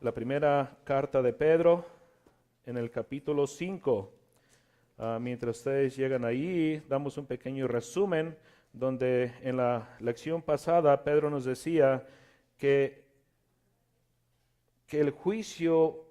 la primera carta de Pedro en el capítulo 5. Mientras ustedes llegan ahí, damos un pequeño resumen donde en la lección pasada Pedro nos decía que el juicio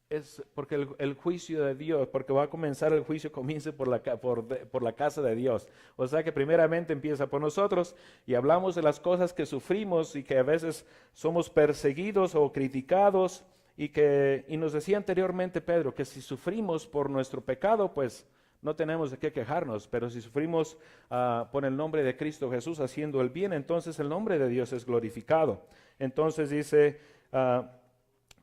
es porque el juicio de Dios, porque va a comenzar el juicio, comience por la casa de Dios. O sea que primeramente empieza por nosotros y hablamos de las cosas que sufrimos y que a veces somos perseguidos o criticados y nos decía anteriormente Pedro que si sufrimos por nuestro pecado, pues no tenemos de qué quejarnos, pero si sufrimos por el nombre de Cristo Jesús haciendo el bien, entonces el nombre de Dios es glorificado. Entonces dice...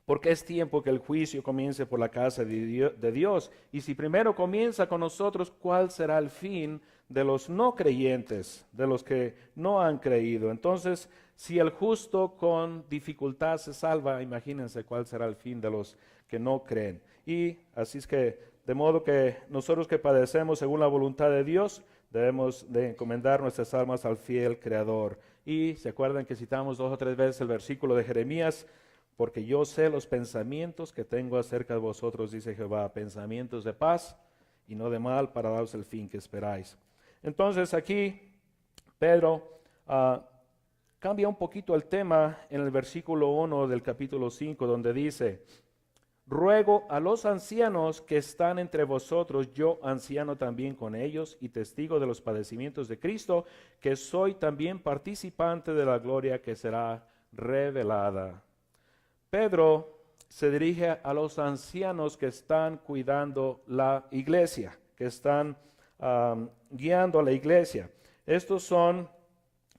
porque es tiempo que el juicio comience por la casa de Dios. Y si primero comienza con nosotros, ¿cuál será el fin de los no creyentes, de los que no han creído? Entonces, si el justo con dificultad se salva, imagínense cuál será el fin de los que no creen. Y así es que, de modo que nosotros que padecemos según la voluntad de Dios, debemos de encomendar nuestras almas al fiel Creador. Y se acuerdan que citamos 2 o 3 veces el versículo de Jeremías, porque yo sé los pensamientos que tengo acerca de vosotros, dice Jehová, pensamientos de paz y no de mal, para daros el fin que esperáis. Entonces aquí Pedro cambia un poquito el tema en el versículo 1 del capítulo 5, donde dice: ruego a los ancianos que están entre vosotros, yo anciano también con ellos y testigo de los padecimientos de Cristo, que soy también participante de la gloria que será revelada. Pedro se dirige a los ancianos que están cuidando la iglesia, que están guiando a la iglesia. Estos son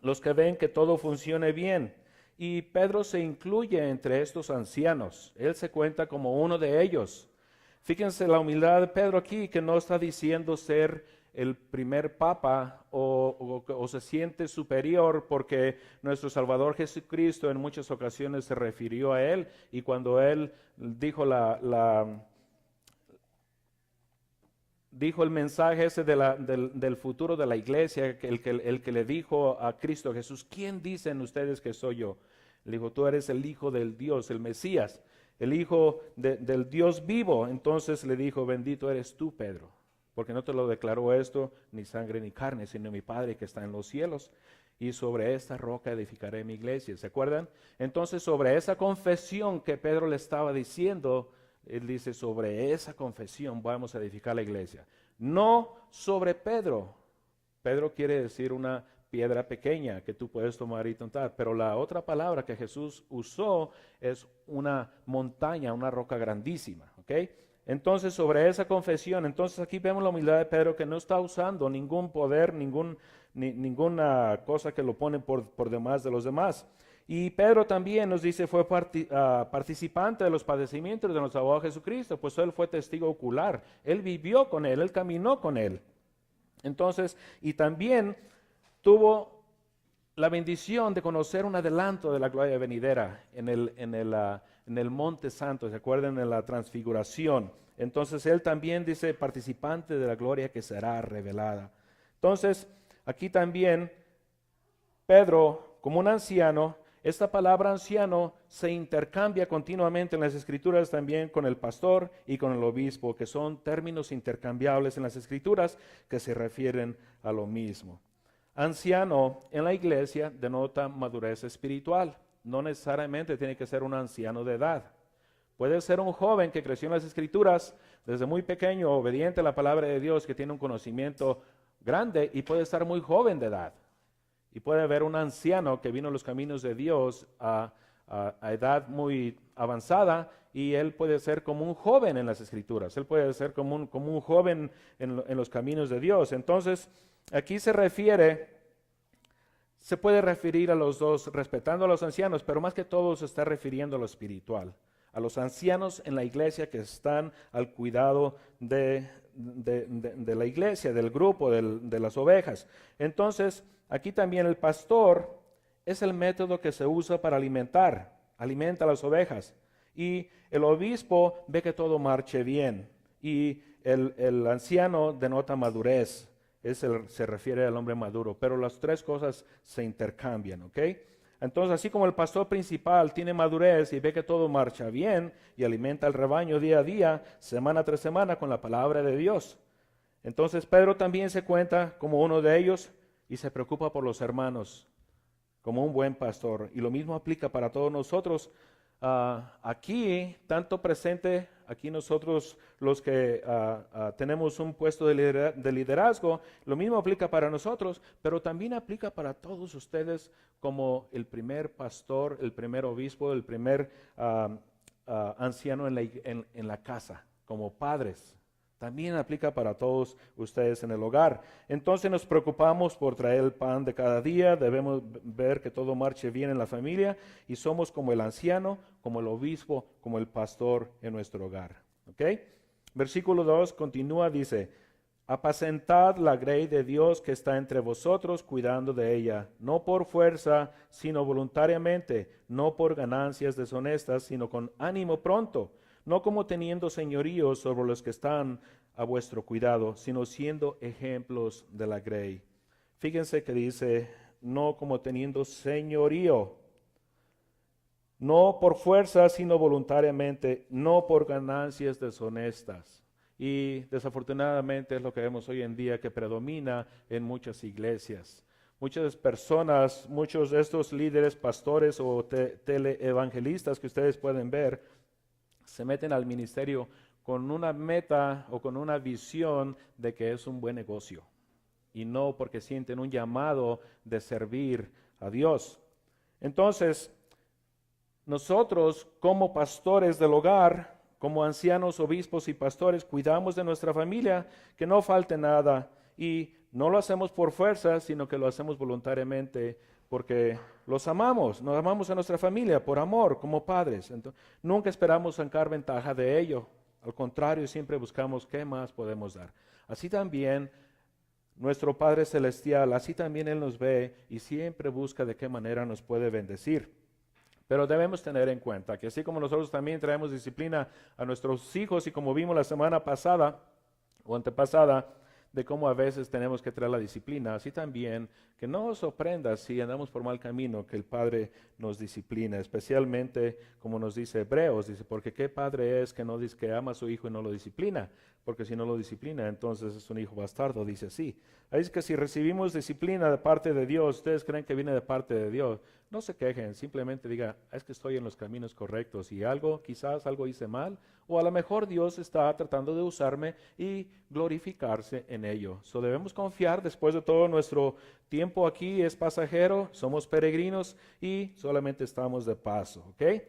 los que ven que todo funcione bien. Y Pedro se incluye entre estos ancianos. Él se cuenta como uno de ellos. Fíjense la humildad de Pedro aquí, que no está diciendo ser el primer papa o se siente superior porque nuestro Salvador Jesucristo en muchas ocasiones se refirió a él, y cuando él dijo dijo el mensaje ese del futuro de la iglesia, el que le dijo a Cristo Jesús: ¿quién dicen ustedes que soy yo? Le dijo: tú eres el Hijo del Dios, el Mesías, el Hijo del Dios vivo. Entonces le dijo: bendito eres tú, Pedro, porque no te lo declaró esto ni sangre ni carne, sino mi Padre que está en los cielos. Y sobre esta roca edificaré mi iglesia. ¿Se acuerdan? Entonces, sobre esa confesión que Pedro le estaba diciendo, él dice: sobre esa confesión vamos a edificar la iglesia. No sobre Pedro. Pedro quiere decir una piedra pequeña que tú puedes tomar y tontar, pero la otra palabra que Jesús usó es una montaña, una roca grandísima, ¿ok? Entonces, sobre esa confesión, entonces aquí vemos la humildad de Pedro, que no está usando ningún poder, ninguna cosa que lo pone por demás de los demás. Y Pedro también nos dice fue participante de los padecimientos de nuestro Salvador Jesucristo, pues él fue testigo ocular, él vivió con él caminó con él. Entonces, y también tuvo la bendición de conocer un adelanto de la gloria venidera en el Monte Santo, ¿se acuerdan? En la transfiguración. Entonces él también dice participante de la gloria que será revelada. Entonces aquí también Pedro, como un anciano, esta palabra anciano se intercambia continuamente en las Escrituras también con el pastor y con el obispo, que son términos intercambiables en las Escrituras que se refieren a lo mismo. Anciano en la iglesia denota madurez espiritual. No necesariamente tiene que ser un anciano de edad. Puede ser un joven que creció en las Escrituras desde muy pequeño, obediente a la palabra de Dios, que tiene un conocimiento grande, y puede estar muy joven de edad. Y puede haber un anciano que vino a los caminos de Dios a edad muy avanzada, y él puede ser como un joven en las Escrituras. Él puede ser como un joven en los caminos de Dios. Entonces, aquí se puede referir a los dos, respetando a los ancianos, pero más que todo se está refiriendo a lo espiritual, a los ancianos en la iglesia que están al cuidado de la iglesia, del grupo, de las ovejas. Entonces, aquí también el pastor es el método que se usa para alimenta a las ovejas. Y el obispo ve que todo marche bien. Y el anciano denota madurez. Se refiere al hombre maduro. Pero las tres cosas se intercambian, ¿ok? Entonces, así como el pastor principal tiene madurez y ve que todo marcha bien y alimenta al rebaño día a día, semana tras semana con la palabra de Dios. Entonces Pedro también se cuenta como uno de ellos y se preocupa por los hermanos como un buen pastor. Y lo mismo aplica para todos nosotros. Aquí, tanto presente, aquí nosotros los que tenemos un puesto de liderazgo, lo mismo aplica para nosotros, pero también aplica para todos ustedes como el primer pastor, el primer obispo, el primer anciano en la casa, como padres. También aplica para todos ustedes en el hogar. Entonces nos preocupamos por traer el pan de cada día, debemos ver que todo marche bien en la familia y somos como el anciano, como el obispo, como el pastor en nuestro hogar. ¿Ok? Versículo 2 continúa, dice, apacentad la grey de Dios que está entre vosotros, cuidando de ella, no por fuerza, sino voluntariamente, no por ganancias deshonestas, sino con ánimo pronto, no como teniendo señorío sobre los que están a vuestro cuidado, sino siendo ejemplos de la grey. Fíjense que dice, no como teniendo señorío, no por fuerza, sino voluntariamente, no por ganancias deshonestas. Y desafortunadamente es lo que vemos hoy en día que predomina en muchas iglesias. Muchas personas, muchos de estos líderes, pastores o teleevangelistas que ustedes pueden ver, se meten al ministerio con una meta o con una visión de que es un buen negocio y no porque sienten un llamado de servir a Dios. Entonces, nosotros como pastores del hogar, como ancianos, obispos y pastores, cuidamos de nuestra familia, que no falte nada y no lo hacemos por fuerza, sino que lo hacemos voluntariamente porque los amamos, nos amamos a nuestra familia por amor, como padres. Entonces, nunca esperamos sacar ventaja de ello. Al contrario, siempre buscamos qué más podemos dar. Así también nuestro Padre Celestial, así también Él nos ve y siempre busca de qué manera nos puede bendecir. Pero debemos tener en cuenta que así como nosotros también traemos disciplina a nuestros hijos y como vimos la semana pasada o antepasada, de cómo a veces tenemos que traer la disciplina, así también que no os sorprenda si andamos por mal camino, que el Padre nos disciplina, especialmente como nos dice Hebreos, dice, porque qué padre es que no dice que ama a su hijo y no lo disciplina, porque si no lo disciplina, entonces es un hijo bastardo, dice así. Así es que si recibimos disciplina de parte de Dios, ustedes creen que viene de parte de Dios, no se quejen, simplemente diga, es que estoy en los caminos correctos y quizás algo hice mal, o a lo mejor Dios está tratando de usarme y glorificarse en ello. So debemos confiar, después de todo nuestro tiempo aquí es pasajero, somos peregrinos y solamente estamos de paso, ¿ok?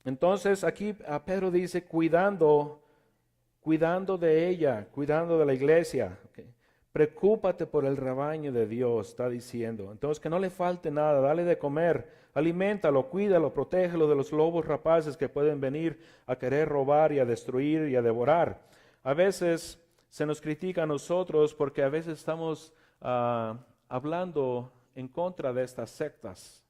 Entonces aquí a Pedro dice cuidando de ella, cuidando de la iglesia, ¿okay? Preocúpate por el rebaño de Dios, está diciendo. Entonces que no le falte nada, dale de comer, aliméntalo, cuídalo, protégelo de los lobos rapaces que pueden venir a querer robar y a destruir y a devorar. A veces se nos critica a nosotros porque a veces estamos hablando en contra de estas sectas.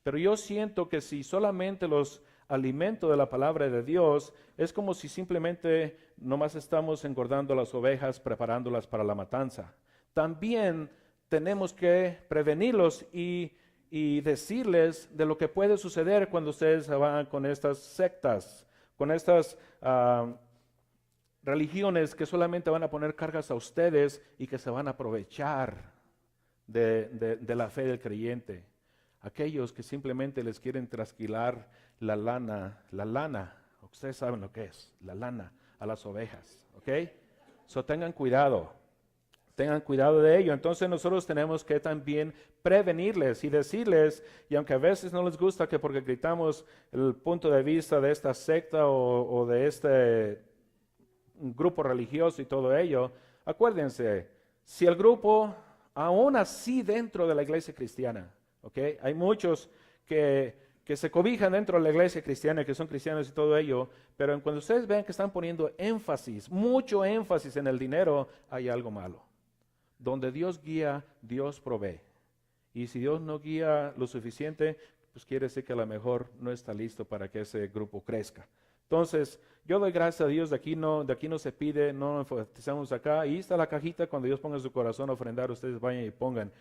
Pero yo siento que si solamente los alimento de la palabra de Dios, es como si simplemente nomás estamos engordando las ovejas, preparándolas para la matanza. También tenemos que prevenirlos y decirles de lo que puede suceder cuando ustedes van con estas sectas, con estas religiones que solamente van a poner cargas a ustedes y que se van a aprovechar de la fe del creyente. Aquellos que simplemente les quieren trasquilar la lana, ustedes saben lo que es, la lana a las ovejas, ¿ok? So tengan cuidado de ello. Entonces nosotros tenemos que también prevenirles y decirles, y aunque a veces no les gusta que porque gritamos el punto de vista de esta secta o de este grupo religioso y todo ello, acuérdense, si el grupo, aún así dentro de la iglesia cristiana, ¿okay? Hay muchos que se cobijan dentro de la iglesia cristiana, que son cristianos y todo ello, pero cuando ustedes ven que están poniendo énfasis, mucho énfasis en el dinero, hay algo malo. Donde Dios guía, Dios provee. Y si Dios no guía lo suficiente, pues quiere decir que a lo mejor no está listo para que ese grupo crezca. Entonces, yo doy gracias a Dios, de aquí no se pide, no enfatizamos acá, ahí está la cajita, cuando Dios ponga en su corazón a ofrendar, ustedes vayan y pongan.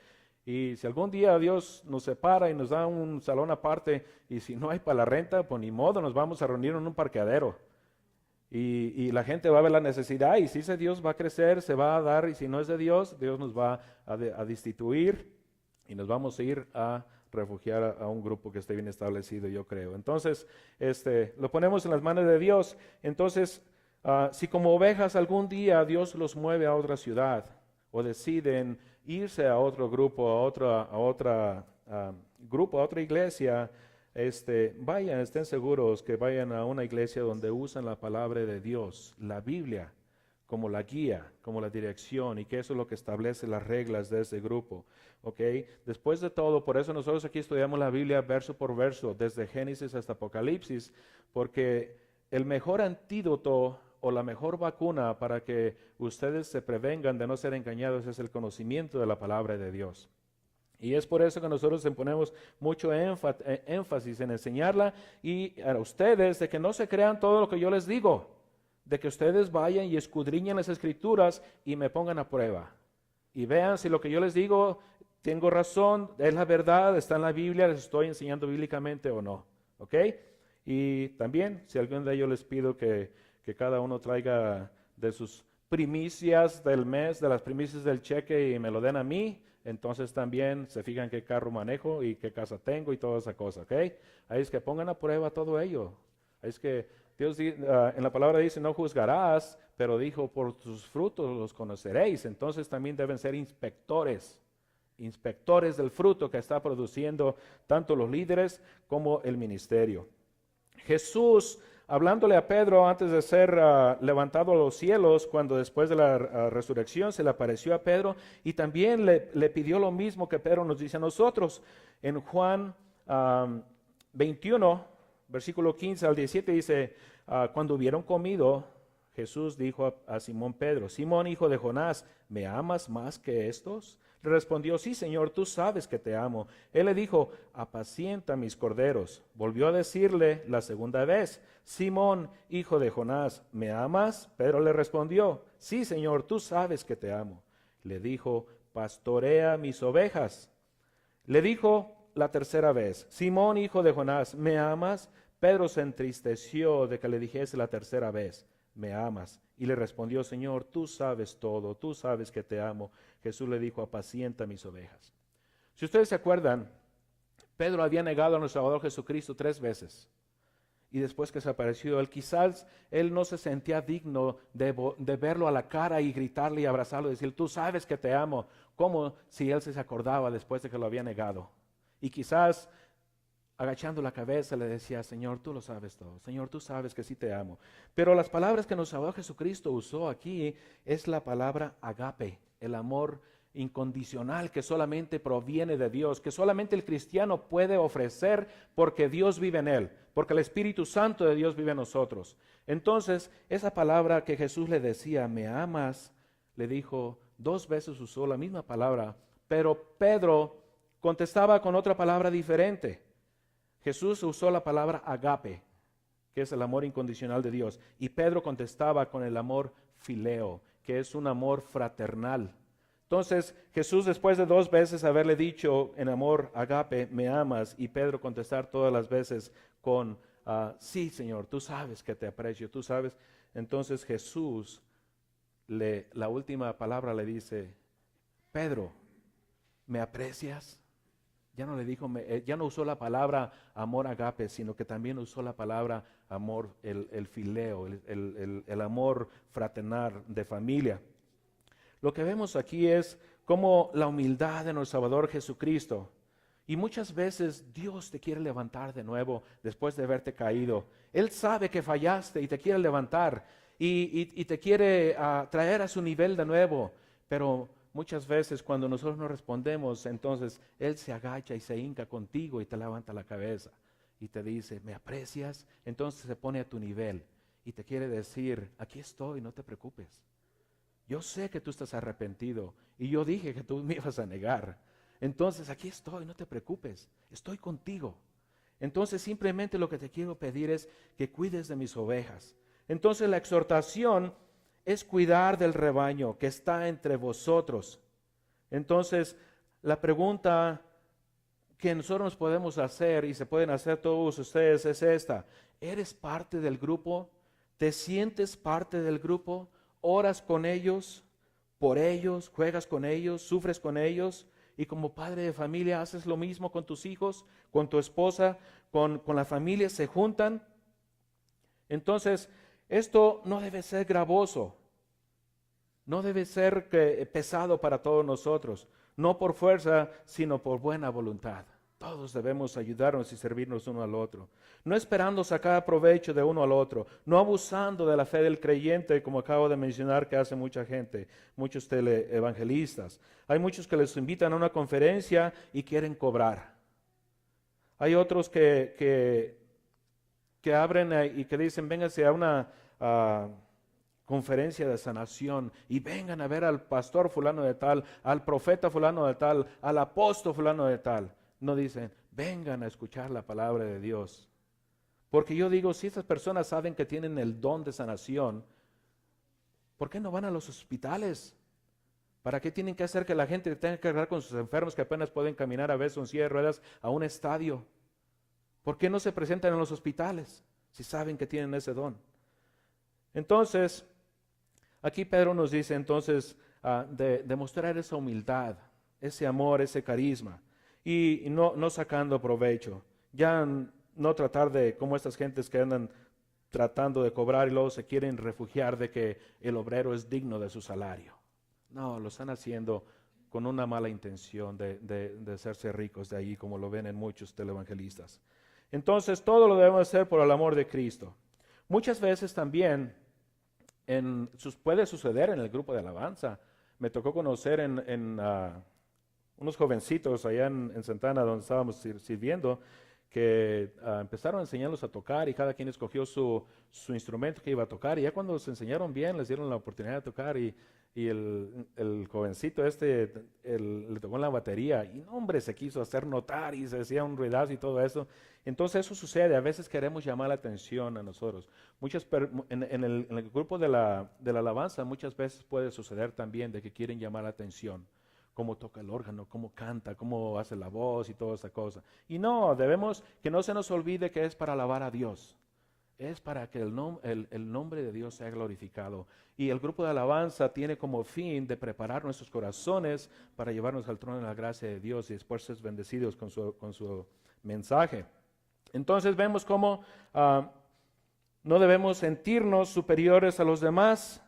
Y si algún día Dios nos separa y nos da un salón aparte, y si no hay para la renta, pues ni modo, nos vamos a reunir en un parqueadero. Y la gente va a ver la necesidad, y si ese Dios va a crecer, se va a dar, y si no es de Dios, Dios nos va a destituir y nos vamos a ir a refugiar a un grupo que esté bien establecido, yo creo. Entonces, lo ponemos en las manos de Dios. Entonces, si como ovejas algún día Dios los mueve a otra ciudad o deciden irse a otro grupo, a otra iglesia, vayan, estén seguros que vayan a una iglesia donde usan la palabra de Dios, la Biblia, como la guía, como la dirección, y que eso es lo que establece las reglas de ese grupo. ¿Ok? Después de todo, por eso nosotros aquí estudiamos la Biblia verso por verso, desde Génesis hasta Apocalipsis, porque el mejor antídoto o la mejor vacuna para que ustedes se prevengan de no ser engañados es el conocimiento de la palabra de Dios. Y es por eso que nosotros ponemos mucho énfasis en enseñarla y a ustedes de que no se crean todo lo que yo les digo, de que ustedes vayan y escudriñen las escrituras y me pongan a prueba. Y vean si lo que yo les digo, tengo razón, es la verdad, está en la Biblia, les estoy enseñando bíblicamente o no. ¿Ok? Y también, si algún de ellos les pido que cada uno traiga de sus primicias del mes, de las primicias del cheque y me lo den a mí, entonces también se fijan qué carro manejo y qué casa tengo y toda esa cosa, ¿ok? Ahí es que pongan a prueba todo ello. Ahí es que Dios en la palabra dice, no juzgarás, pero dijo, por tus frutos los conoceréis. Entonces también deben ser inspectores del fruto que está produciendo tanto los líderes como el ministerio. Jesús, hablándole a Pedro antes de ser levantado a los cielos, cuando después de la resurrección se le apareció a Pedro y también le pidió lo mismo que Pedro nos dice a nosotros. En Juan 21, versículo 15 al 17 dice, cuando hubieron comido, Jesús dijo a Simón Pedro, Simón, hijo de Jonás, ¿me amas más que estos? Le respondió, sí, Señor, tú sabes que te amo. Él le dijo, apacienta mis corderos. Volvió a decirle la segunda vez, Simón, hijo de Jonás, ¿me amas? Pedro le respondió, sí, Señor, tú sabes que te amo. Le dijo, pastorea mis ovejas. Le dijo la tercera vez, Simón, hijo de Jonás, ¿me amas? Pedro se entristeció de que le dijese la tercera vez, ¿me amas? Y le respondió, Señor, tú sabes todo, tú sabes que te amo. Jesús le dijo, apacienta mis ovejas. Si ustedes se acuerdan, Pedro había negado a nuestro Salvador Jesucristo 3 veces. Y después que se apareció, quizás él no se sentía digno de verlo a la cara y gritarle y abrazarlo y decir, tú sabes que te amo, como si él se acordaba después de que lo había negado. Y quizás agachando la cabeza le decía, Señor, tú lo sabes todo, Señor, tú sabes que sí te amo. Pero las palabras que nuestro Salvador Jesucristo usó aquí es la palabra agape, el amor incondicional que solamente proviene de Dios, que solamente el cristiano puede ofrecer porque Dios vive en él, porque el Espíritu Santo de Dios vive en nosotros. Entonces, esa palabra que Jesús le decía, ¿me amas? Le dijo, 2 veces usó la misma palabra, pero Pedro contestaba con otra palabra diferente. Jesús usó la palabra agape, que es el amor incondicional de Dios, y Pedro contestaba con el amor fileo, que es un amor fraternal. Entonces Jesús, después de 2 veces haberle dicho en amor agape, me amas, y Pedro contestar todas las veces con sí, Señor, tú sabes que te aprecio, tú sabes. Entonces Jesús, la última palabra le dice, Pedro, ¿me aprecias? Ya no le dijo, ya no usó la palabra amor agape, sino que también usó la palabra amor, el fileo, el amor fraternal de familia. Lo que vemos aquí es como la humildad de nuestro Salvador Jesucristo. Y muchas veces Dios te quiere levantar de nuevo después de haberte caído. Él sabe que fallaste y te quiere levantar y te quiere traer a su nivel de nuevo, pero muchas veces cuando nosotros no respondemos, entonces Él se agacha y se hinca contigo y te levanta la cabeza y te dice, ¿me aprecias? Entonces se pone a tu nivel y te quiere decir, aquí estoy, no te preocupes. Yo sé que tú estás arrepentido y yo dije que tú me ibas a negar. Entonces aquí estoy, no te preocupes, estoy contigo. Entonces simplemente lo que te quiero pedir es que cuides de mis ovejas. Entonces la exhortación es cuidar del rebaño que está entre vosotros. Entonces, la pregunta que nosotros nos podemos hacer y se pueden hacer todos ustedes es esta: ¿eres parte del grupo? ¿Te sientes parte del grupo? ¿Oras con ellos, por ellos, juegas con ellos, sufres con ellos? Y como padre de familia haces lo mismo con tus hijos, con tu esposa, con la familia, se juntan. Entonces, esto no debe ser gravoso, no debe ser pesado para todos nosotros, no por fuerza, sino por buena voluntad. Todos debemos ayudarnos y servirnos uno al otro, no esperando sacar provecho de uno al otro, no abusando de la fe del creyente, como acabo de mencionar que hace mucha gente, muchos teleevangelistas. Hay muchos que les invitan a una conferencia y quieren cobrar. Hay otros que abren y que dicen, vénganse a una conferencia de sanación y vengan a ver al pastor fulano de tal, al profeta fulano de tal, al apóstol fulano de tal. No dicen, vengan a escuchar la palabra de Dios. Porque yo digo, si estas personas saben que tienen el don de sanación, ¿por qué no van a los hospitales? ¿Para qué tienen que hacer que la gente tenga que cargar con sus enfermos que apenas pueden caminar a veces en silla de ruedas a un estadio? ¿Por qué no se presentan en los hospitales si saben que tienen ese don? Entonces, aquí Pedro nos dice entonces de mostrar esa humildad, ese amor, ese carisma, y no sacando provecho. Ya no tratar de, como estas gentes que andan tratando de cobrar y luego se quieren refugiar de que el obrero es digno de su salario. No, lo están haciendo con una mala intención de hacerse ricos de ahí, como lo ven en muchos televangelistas. Entonces, todo lo debemos hacer por el amor de Cristo. Muchas veces también puede suceder en el grupo de alabanza. Me tocó conocer en unos jovencitos allá en Santana, donde estábamos sirviendo, que empezaron a enseñarlos a tocar y cada quien escogió su instrumento que iba a tocar. Y ya cuando se enseñaron bien, les dieron la oportunidad de tocar y el jovencito le tocó en la batería y no, hombre, se quiso hacer notar y se decía un ruidazo y todo eso. Entonces eso sucede, a veces queremos llamar la atención a nosotros. En el grupo de la alabanza muchas veces puede suceder también de que quieren llamar la atención, cómo toca el órgano, cómo canta, cómo hace la voz y toda esa cosa. Y no, que no se nos olvide que es para alabar a Dios. Es para que el nombre de Dios sea glorificado. Y el grupo de alabanza tiene como fin de preparar nuestros corazones para llevarnos al trono de la gracia de Dios y después ser bendecidos con su mensaje. Entonces vemos cómo no debemos sentirnos superiores a los demás,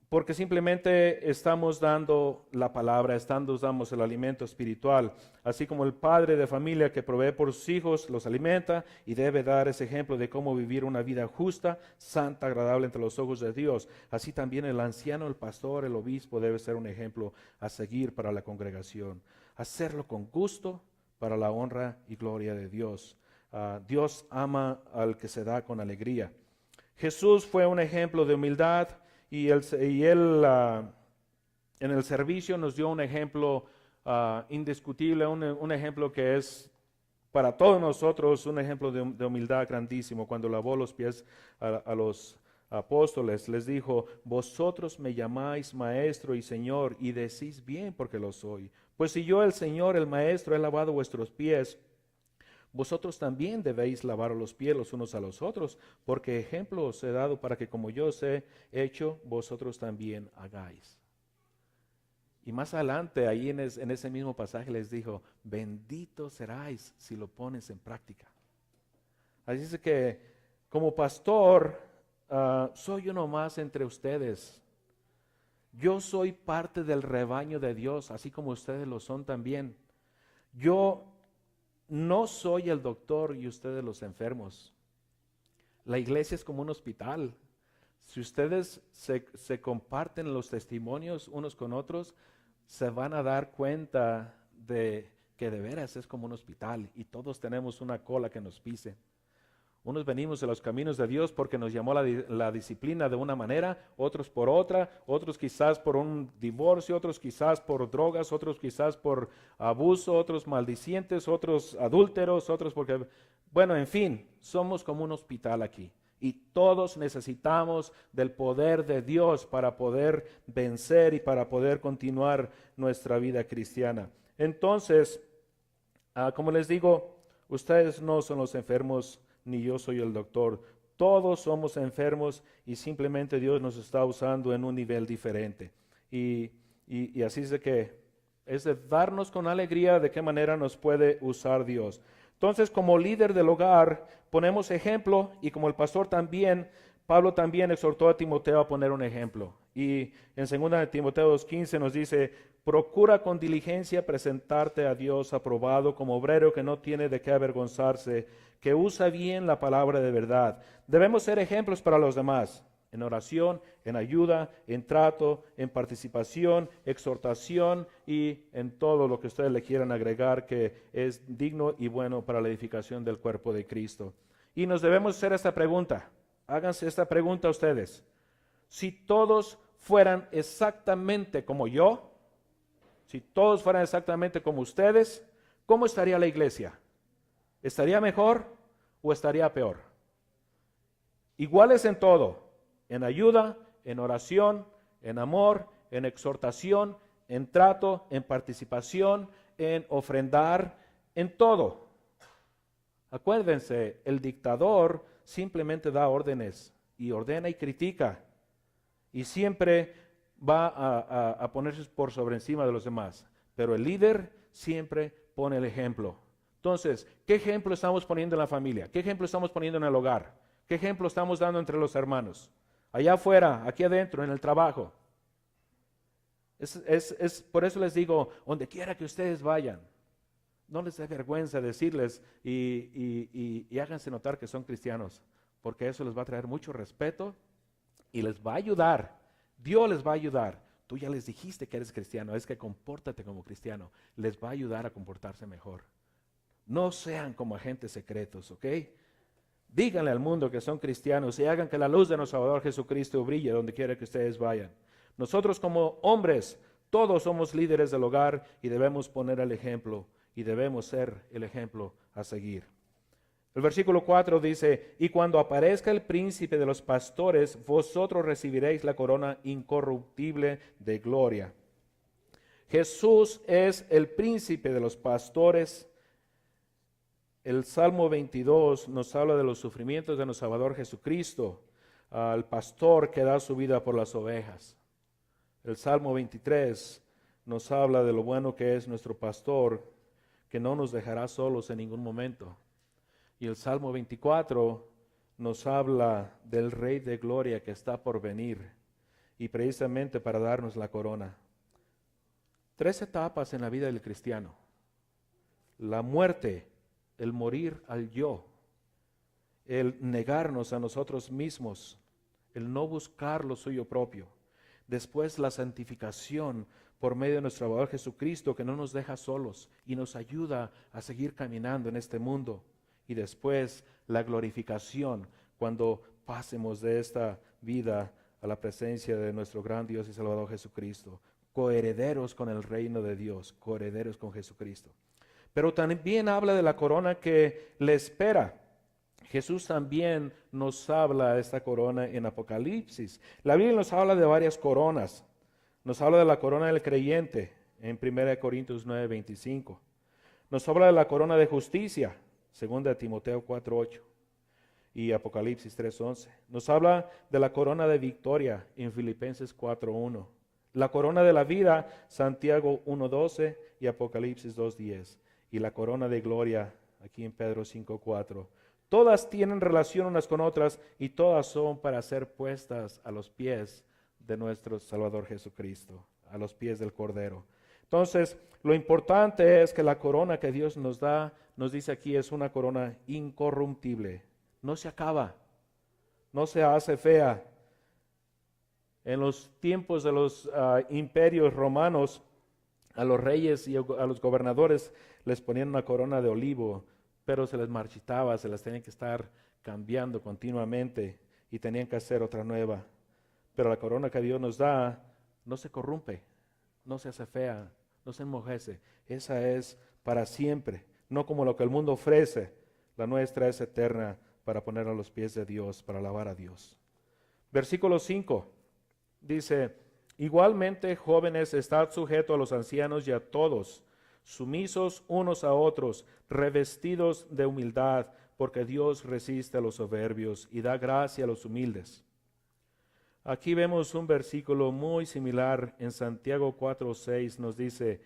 porque simplemente estamos dando la palabra, damos el alimento espiritual, así como el padre de familia que provee por sus hijos, los alimenta y debe dar ese ejemplo de cómo vivir una vida justa, santa, agradable entre los ojos de Dios. Así también el anciano, el pastor, el obispo debe ser un ejemplo a seguir para la congregación. Hacerlo con gusto para la honra y gloria de Dios. Dios ama al que se da con alegría. Jesús fue un ejemplo de humildad. Y él en el servicio nos dio un ejemplo indiscutible, un ejemplo que es para todos nosotros un ejemplo de humildad grandísimo. Cuando lavó los pies a los apóstoles, les dijo, vosotros me llamáis maestro y señor y decís bien porque lo soy. Pues si yo, el Señor, el maestro, he lavado vuestros pies, vosotros también debéis lavar los pies los unos a los otros, porque ejemplo os he dado para que como yo os he hecho, vosotros también hagáis. Y más adelante, ahí en ese mismo pasaje les dijo, benditos seráis si lo pones en práctica. Así es que como pastor, soy uno más entre ustedes. Yo soy parte del rebaño de Dios, así como ustedes lo son también. Yo no soy el doctor y ustedes los enfermos. La iglesia es como un hospital. Si ustedes se comparten los testimonios unos con otros, se van a dar cuenta de que de veras es como un hospital y todos tenemos una cola que nos pise. Unos venimos de los caminos de Dios porque nos llamó la disciplina de una manera, otros por otra, otros quizás por un divorcio, otros quizás por drogas, otros quizás por abuso, otros maldicientes, otros adúlteros, otros porque, bueno, en fin, somos como un hospital aquí. Y todos necesitamos del poder de Dios para poder vencer y para poder continuar nuestra vida cristiana. Entonces, como les digo, ustedes no son los enfermos, ni yo soy el doctor. Todos somos enfermos y simplemente Dios nos está usando en un nivel diferente. Y así es de que es de darnos con alegría de qué manera nos puede usar Dios. Entonces, como líder del hogar, ponemos ejemplo y como el pastor también, Pablo también exhortó a Timoteo a poner un ejemplo. Y en 2 Timoteo 2:15 nos dice, procura con diligencia presentarte a Dios aprobado como obrero que no tiene de qué avergonzarse, que usa bien la palabra de verdad. Debemos ser ejemplos para los demás, en oración, en ayuda, en trato, en participación, exhortación y en todo lo que ustedes le quieran agregar que es digno y bueno para la edificación del cuerpo de Cristo. Y nos debemos hacer esta pregunta. Háganse esta pregunta ustedes. Si todos fueran exactamente como yo, si todos fueran exactamente como ustedes, ¿cómo estaría la iglesia? ¿Estaría mejor o estaría peor? Iguales en todo, en ayuda, en oración, en amor, en exhortación, en trato, en participación, en ofrendar, en todo. Acuérdense, el dictador simplemente da órdenes y ordena y critica y siempre va a ponerse por sobre encima de los demás. Pero el líder siempre pone el ejemplo. Entonces, ¿qué ejemplo estamos poniendo en la familia? ¿Qué ejemplo estamos poniendo en el hogar? ¿Qué ejemplo estamos dando entre los hermanos? Allá afuera, aquí adentro, en el trabajo. Por eso les digo, donde quiera que ustedes vayan, no les dé vergüenza decirles y háganse notar que son cristianos, porque eso les va a traer mucho respeto y les va a ayudar. Dios les va a ayudar. Tú ya les dijiste que eres cristiano, es que compórtate como cristiano. Les va a ayudar a comportarse mejor. No sean como agentes secretos, ¿ok? Díganle al mundo que son cristianos y hagan que la luz de nuestro Salvador Jesucristo brille donde quiera que ustedes vayan. Nosotros como hombres, todos somos líderes del hogar y debemos poner el ejemplo y debemos ser el ejemplo a seguir. El versículo 4 dice, y cuando aparezca el príncipe de los pastores, vosotros recibiréis la corona incorruptible de gloria. Jesús es el príncipe de los pastores. El Salmo 22 nos habla de los sufrimientos de nuestro Salvador Jesucristo, al pastor que da su vida por las ovejas. El Salmo 23 nos habla de lo bueno que es nuestro pastor, que no nos dejará solos en ningún momento. Y el Salmo 24 nos habla del Rey de Gloria que está por venir y precisamente para darnos la corona. 3 etapas en la vida del cristiano. La muerte, el morir al yo, el negarnos a nosotros mismos, el no buscar lo suyo propio. Después la santificación por medio de nuestro Salvador Jesucristo que no nos deja solos y nos ayuda a seguir caminando en este mundo. Y después la glorificación cuando pasemos de esta vida a la presencia de nuestro gran Dios y Salvador Jesucristo. Coherederos con el reino de Dios, coherederos con Jesucristo. Pero también habla de la corona que le espera. Jesús también nos habla de esta corona en Apocalipsis. La Biblia nos habla de varias coronas. Nos habla de la corona del creyente en 1 Corintios 9:25. Nos habla de la corona de justicia, 2 Timoteo 4:8 y Apocalipsis 3:11. Nos habla de la corona de victoria en Filipenses 4:1. La corona de la vida, Santiago 1:12 y Apocalipsis 2:10. Y la corona de gloria aquí en Pedro 5:4. Todas tienen relación unas con otras y todas son para ser puestas a los pies de nuestro Salvador Jesucristo, a los pies del Cordero. Entonces, lo importante es que la corona que Dios nos da, nos dice aquí, es una corona incorruptible. No se acaba, no se hace fea. En los tiempos de los imperios romanos, a los reyes y a los gobernadores les ponían una corona de olivo, pero se les marchitaba, se las tenían que estar cambiando continuamente y tenían que hacer otra nueva. Pero la corona que Dios nos da no se corrompe, no se hace fea, no se enmojece. Esa es para siempre, no como lo que el mundo ofrece. La nuestra es eterna para poner a los pies de Dios, para alabar a Dios. Versículo 5 dice, igualmente jóvenes, estad sujetos a los ancianos y a todos, sumisos unos a otros, revestidos de humildad, porque Dios resiste a los soberbios y da gracia a los humildes. Aquí vemos un versículo muy similar en Santiago 4:6, nos dice,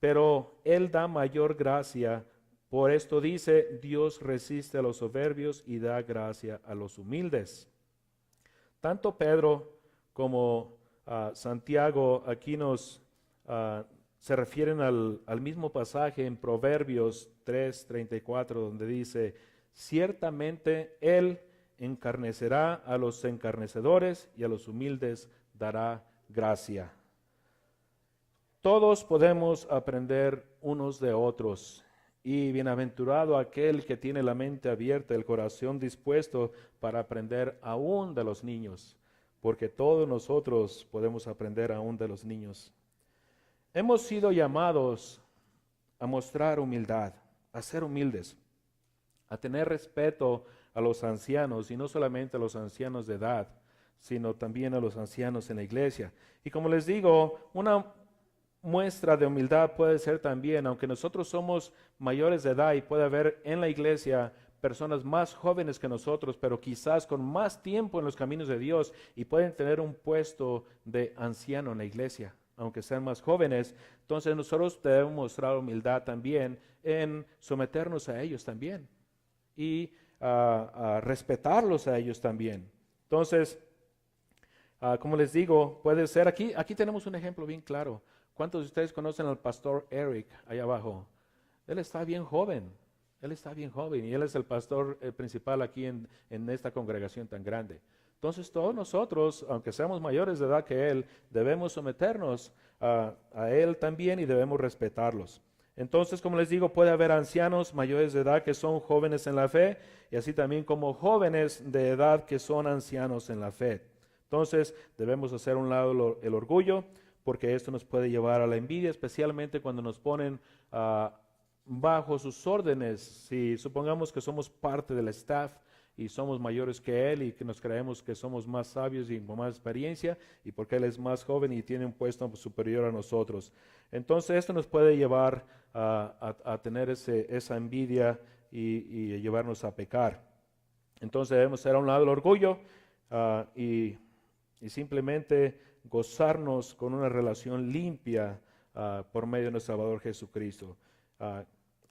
pero Él da mayor gracia, por esto dice, Dios resiste a los soberbios y da gracia a los humildes. Tanto Pedro como Santiago aquí se refieren al mismo pasaje en Proverbios 3:34, donde dice, ciertamente Él encarnecerá a los encarnecedores y a los humildes dará gracia. Todos podemos aprender unos de otros, y bienaventurado aquel que tiene la mente abierta, el corazón dispuesto para aprender aún de los niños, porque todos nosotros podemos aprender aún de los niños. Hemos sido llamados a mostrar humildad, a ser humildes, a tener respeto a los ancianos, y no solamente a los ancianos de edad, sino también a los ancianos en la iglesia. Y como les digo, una muestra de humildad puede ser también, aunque nosotros somos mayores de edad y puede haber en la iglesia personas más jóvenes que nosotros, pero quizás con más tiempo en los caminos de Dios y pueden tener un puesto de anciano en la iglesia, aunque sean más jóvenes. Entonces nosotros debemos mostrar humildad también en someternos a ellos también y a respetarlos a ellos también. Entonces, como les digo, puede ser, aquí tenemos un ejemplo bien claro. ¿Cuántos de ustedes conocen al pastor Eric allá abajo? Él está bien joven, y él es el pastor principal aquí en esta congregación tan grande. Entonces todos nosotros, aunque seamos mayores de edad que él, debemos someternos a él también y debemos respetarlos. Entonces, como les digo, puede haber ancianos mayores de edad que son jóvenes en la fe, y así también como jóvenes de edad que son ancianos en la fe. Entonces, debemos hacer a un lado el orgullo, porque esto nos puede llevar a la envidia, especialmente cuando nos ponen bajo sus órdenes. Si supongamos que somos parte del staff y somos mayores que él y que nos creemos que somos más sabios y con más experiencia, y porque él es más joven y tiene un puesto superior a nosotros. Entonces esto nos puede llevar a tener esa envidia y llevarnos a pecar. Entonces debemos hacer a un lado el orgullo y simplemente gozarnos con una relación limpia por medio de nuestro Salvador Jesucristo.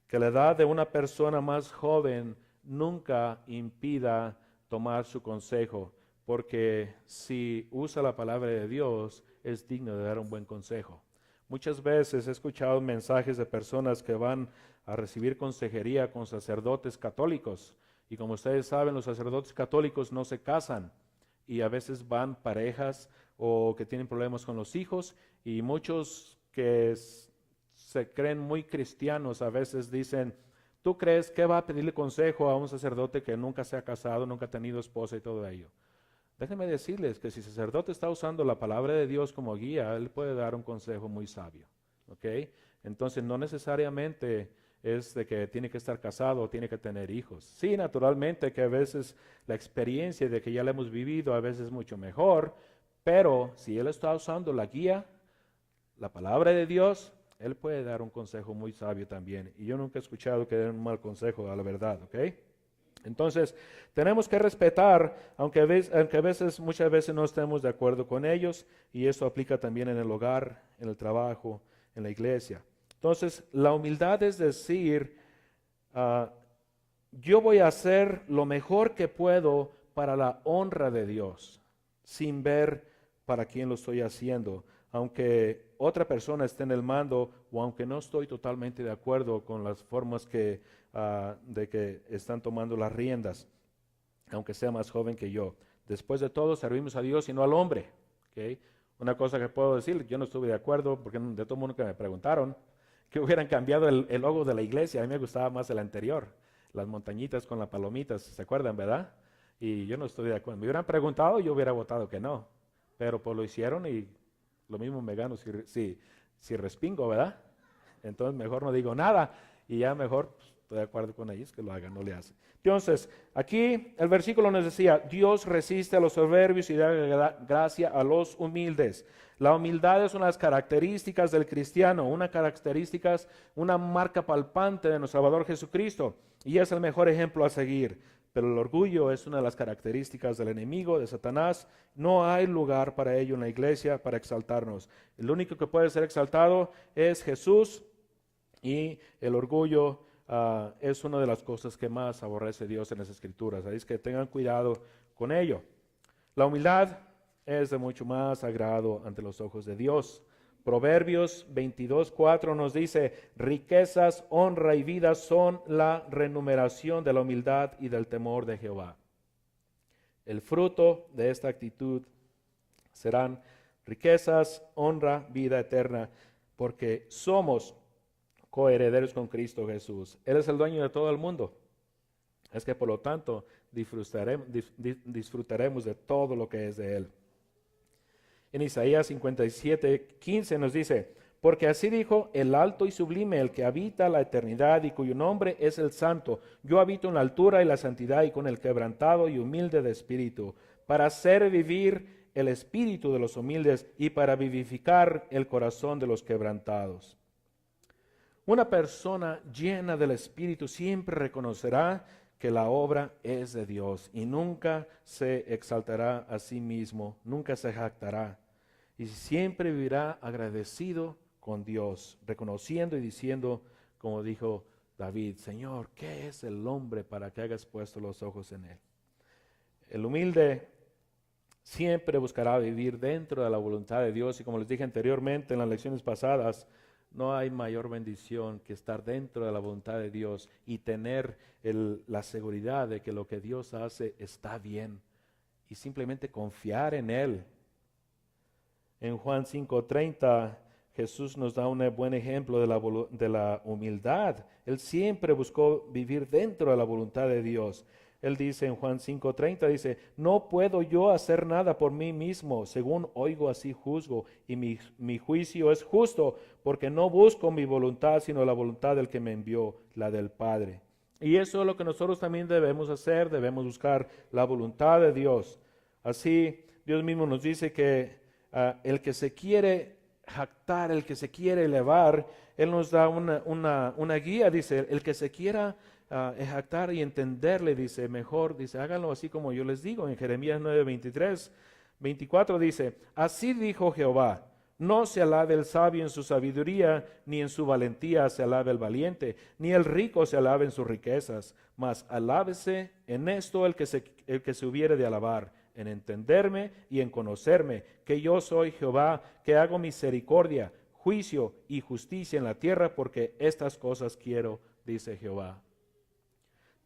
Que la edad de una persona más joven nunca impida tomar su consejo, porque si usa la palabra de Dios, es digno de dar un buen consejo. Muchas veces he escuchado mensajes de personas que van a recibir consejería con sacerdotes católicos, y como ustedes saben, los sacerdotes católicos no se casan, y a veces van parejas o que tienen problemas con los hijos, y muchos que se creen muy cristianos a veces dicen, ¿tú crees que va a pedirle consejo a un sacerdote que nunca se ha casado, nunca ha tenido esposa y todo ello? Déjenme decirles que si el sacerdote está usando la palabra de Dios como guía, él puede dar un consejo muy sabio, ¿ok? Entonces no necesariamente es de que tiene que estar casado o tiene que tener hijos. Sí, naturalmente que a veces la experiencia de que ya la hemos vivido a veces es mucho mejor, pero si él está usando la guía, la palabra de Dios, él puede dar un consejo muy sabio también. Y yo nunca he escuchado que den un mal consejo a la verdad, ¿ok? Entonces, tenemos que respetar, aunque muchas veces no estemos de acuerdo con ellos, y eso aplica también en el hogar, en el trabajo, en la iglesia. Entonces, la humildad es decir, yo voy a hacer lo mejor que puedo para la honra de Dios, sin ver para quién lo estoy haciendo, aunque otra persona esté en el mando o aunque no estoy totalmente de acuerdo con las formas de que están tomando las riendas, aunque sea más joven que yo. Después de todo, servimos a Dios y no al hombre. ¿Okay? Una cosa que puedo decir, yo no estuve de acuerdo, porque de todo mundo que me preguntaron, que hubieran cambiado el logo de la iglesia. A mí me gustaba más el anterior, las montañitas con las palomitas, ¿se acuerdan, verdad? Y yo no estoy de acuerdo. Me hubieran preguntado, yo hubiera votado que no, pero pues lo hicieron y lo mismo me gano si respingo, ¿verdad? Entonces mejor no digo nada y ya mejor estoy de acuerdo con ellos, que lo hagan, no le hacen. Entonces, aquí el versículo nos decía, Dios resiste a los soberbios y da gracia a los humildes. La humildad es una de las características del cristiano, una marca palpante de nuestro Salvador Jesucristo, y es el mejor ejemplo a seguir. Pero el orgullo es una de las características del enemigo, de Satanás. No hay lugar para ello en la iglesia, para exaltarnos. El único que puede ser exaltado es Jesús, y el orgullo es una de las cosas que más aborrece Dios en las Escrituras. Así es que tengan cuidado con ello. La humildad es de mucho más agrado ante los ojos de Dios. Proverbios 22:4 nos dice, riquezas, honra y vida son la remuneración de la humildad y del temor de Jehová. El fruto de esta actitud serán riquezas, honra, vida eterna, porque somos coherederos con Cristo Jesús. Él es el dueño de todo el mundo. Es que por lo tanto disfrutaremos de todo lo que es de Él. En Isaías 57:15 nos dice, porque así dijo el alto y sublime, el que habita la eternidad y cuyo nombre es el Santo. Yo habito en la altura y la santidad y con el quebrantado y humilde de espíritu, para hacer vivir el espíritu de los humildes y para vivificar el corazón de los quebrantados. Una persona llena del Espíritu siempre reconocerá que la obra es de Dios y nunca se exaltará a sí mismo, nunca se jactará. Y siempre vivirá agradecido con Dios, reconociendo y diciendo, como dijo David, Señor, ¿qué es el hombre para que hayas puesto los ojos en él? El humilde siempre buscará vivir dentro de la voluntad de Dios y como les dije anteriormente en las lecciones pasadas, no hay mayor bendición que estar dentro de la voluntad de Dios y tener la seguridad de que lo que Dios hace está bien y simplemente confiar en Él. En Juan 5:30 Jesús nos da un buen ejemplo de la humildad. Él siempre buscó vivir dentro de la voluntad de Dios. Él dice en Juan 5:30, dice, no puedo yo hacer nada por mí mismo, según oigo así juzgo, y mi juicio es justo, porque no busco mi voluntad, sino la voluntad del que me envió, la del Padre. Y eso es lo que nosotros también debemos hacer, debemos buscar la voluntad de Dios. Así, Dios mismo nos dice que el que se quiere jactar, el que se quiere elevar, Él nos da una guía, dice, el que se quiera jactar y entenderle, dice, mejor, dice, háganlo así como yo les digo. En Jeremías 9:23-24 dice, así dijo Jehová, no se alabe el sabio en su sabiduría, ni en su valentía se alabe el valiente, ni el rico se alabe en sus riquezas, mas alábese en esto el que se hubiere de alabar, en entenderme y en conocerme, que yo soy Jehová, que hago misericordia, juicio y justicia en la tierra, porque estas cosas quiero, dice Jehová.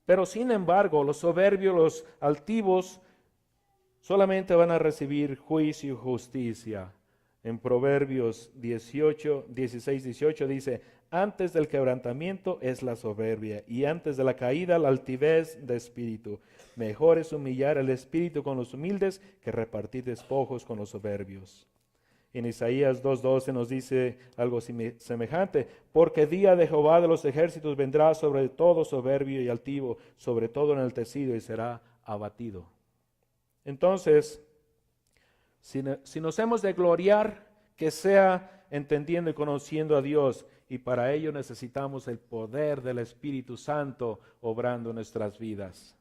Pero sin embargo, los soberbios, los altivos, solamente van a recibir juicio y justicia. En Proverbios 16:18 dice, antes del quebrantamiento es la soberbia, y antes de la caída la altivez de espíritu. Mejor es humillar el espíritu con los humildes que repartir despojos con los soberbios. En Isaías 2:12 nos dice algo semejante, porque día de Jehová de los ejércitos vendrá sobre todo soberbio y altivo, sobre todo enaltecido y será abatido. Entonces, si nos hemos de gloriar, que sea entendiendo y conociendo a Dios, y para ello necesitamos el poder del Espíritu Santo obrando en nuestras vidas.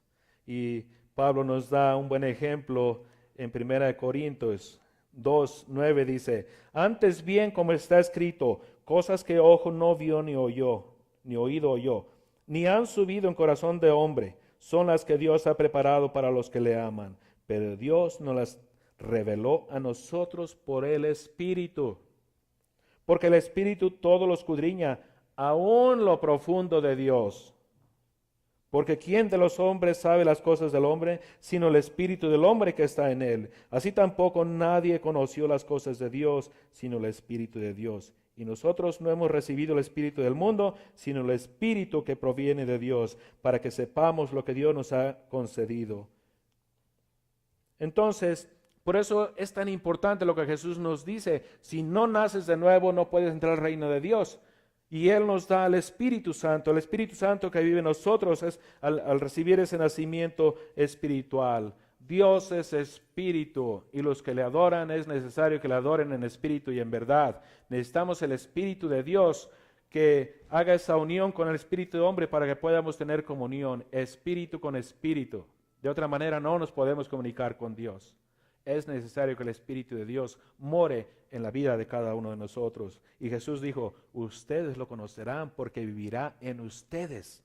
Y Pablo nos da un buen ejemplo en 1 Corintios 2:9 dice, antes bien como está escrito, cosas que ojo no vio ni oyó, ni oído oyó, ni han subido en corazón de hombre, son las que Dios ha preparado para los que le aman, pero Dios nos las reveló a nosotros por el Espíritu, porque el Espíritu todo lo escudriña, aún lo profundo de Dios. Porque ¿quién de los hombres sabe las cosas del hombre, sino el espíritu del hombre que está en él? Así tampoco nadie conoció las cosas de Dios, sino el espíritu de Dios. Y nosotros no hemos recibido el espíritu del mundo, sino el espíritu que proviene de Dios, para que sepamos lo que Dios nos ha concedido. Entonces, por eso es tan importante lo que Jesús nos dice. Si no naces de nuevo, no puedes entrar al reino de Dios. Y Él nos da el Espíritu Santo. El Espíritu Santo que vive en nosotros es al recibir ese nacimiento espiritual. Dios es espíritu y los que le adoran es necesario que le adoren en espíritu y en verdad. Necesitamos el Espíritu de Dios que haga esa unión con el Espíritu de hombre para que podamos tener comunión, espíritu con espíritu. De otra manera no nos podemos comunicar con Dios. Es necesario que el Espíritu de Dios more en la vida de cada uno de nosotros. Y Jesús dijo, ustedes lo conocerán porque vivirá en ustedes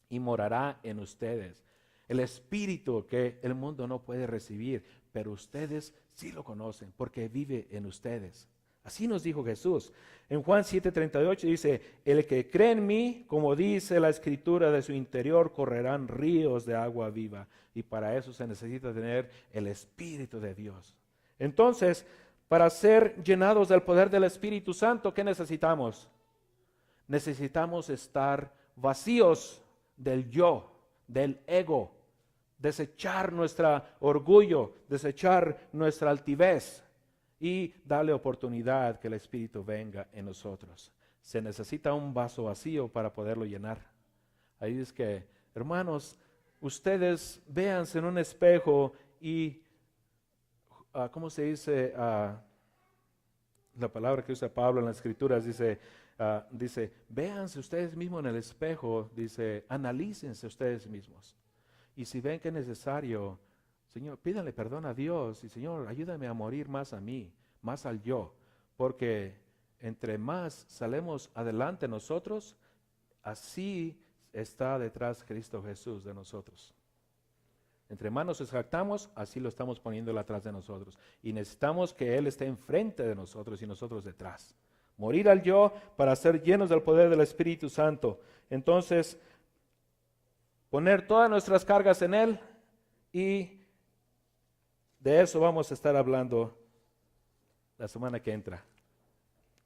y morará en ustedes. El Espíritu que el mundo no puede recibir, pero ustedes sí lo conocen porque vive en ustedes. Así nos dijo Jesús. En Juan 7:38 dice, el que cree en mí, como dice la Escritura, de su interior correrán ríos de agua viva. Y para eso se necesita tener el Espíritu de Dios. Entonces, para ser llenados del poder del Espíritu Santo, ¿qué necesitamos? Necesitamos estar vacíos del yo, del ego, desechar nuestro orgullo, desechar nuestra altivez y darle oportunidad que el Espíritu venga en nosotros. Se necesita un vaso vacío para poderlo llenar. Ahí es que, hermanos, ustedes véanse en un espejo y, ¿cómo se dice? La palabra que usa Pablo en las Escrituras dice, véanse ustedes mismos en el espejo, dice, analícense ustedes mismos. Y si ven que es necesario, Señor, pídanle perdón a Dios y Señor, ayúdame a morir más a mí, más al yo, porque entre más salemos adelante nosotros, así está detrás Cristo Jesús de nosotros. Entre más nos jactamos, así lo estamos poniendo atrás de nosotros. Y necesitamos que Él esté enfrente de nosotros y nosotros detrás. Morir al yo para ser llenos del poder del Espíritu Santo. Entonces, poner todas nuestras cargas en Él y de eso vamos a estar hablando la semana que entra.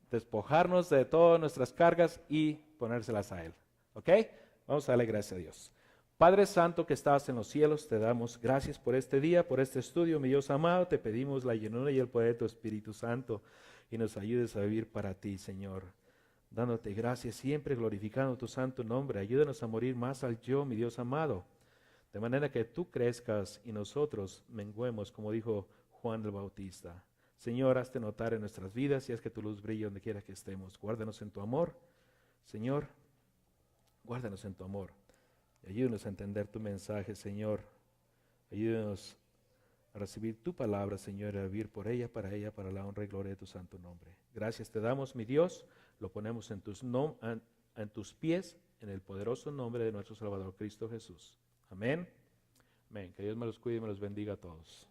Despojarnos de todas nuestras cargas y ponérselas a Él. ¿Ok? Vamos a darle gracias a Dios. Padre Santo que estás en los cielos, te damos gracias por este día, por este estudio, mi Dios amado. Te pedimos la llenura y el poder de tu Espíritu Santo y nos ayudes a vivir para ti, Señor. Dándote gracias siempre, glorificando tu santo nombre. Ayúdanos a morir más al yo, mi Dios amado. De manera que tú crezcas y nosotros menguemos, como dijo Juan el Bautista. Señor, hazte notar en nuestras vidas y haz que tu luz brille donde quiera que estemos. Guárdanos en tu amor. Señor, guárdanos en tu amor. Ayúdanos a entender tu mensaje, Señor. Ayúdanos a recibir tu palabra, Señor, y a vivir por ella, para la honra y gloria de tu santo nombre. Gracias te damos, mi Dios. Lo ponemos en tus pies, en el poderoso nombre de nuestro Salvador Cristo Jesús. Amén. Amén. Que Dios me los cuide y me los bendiga a todos.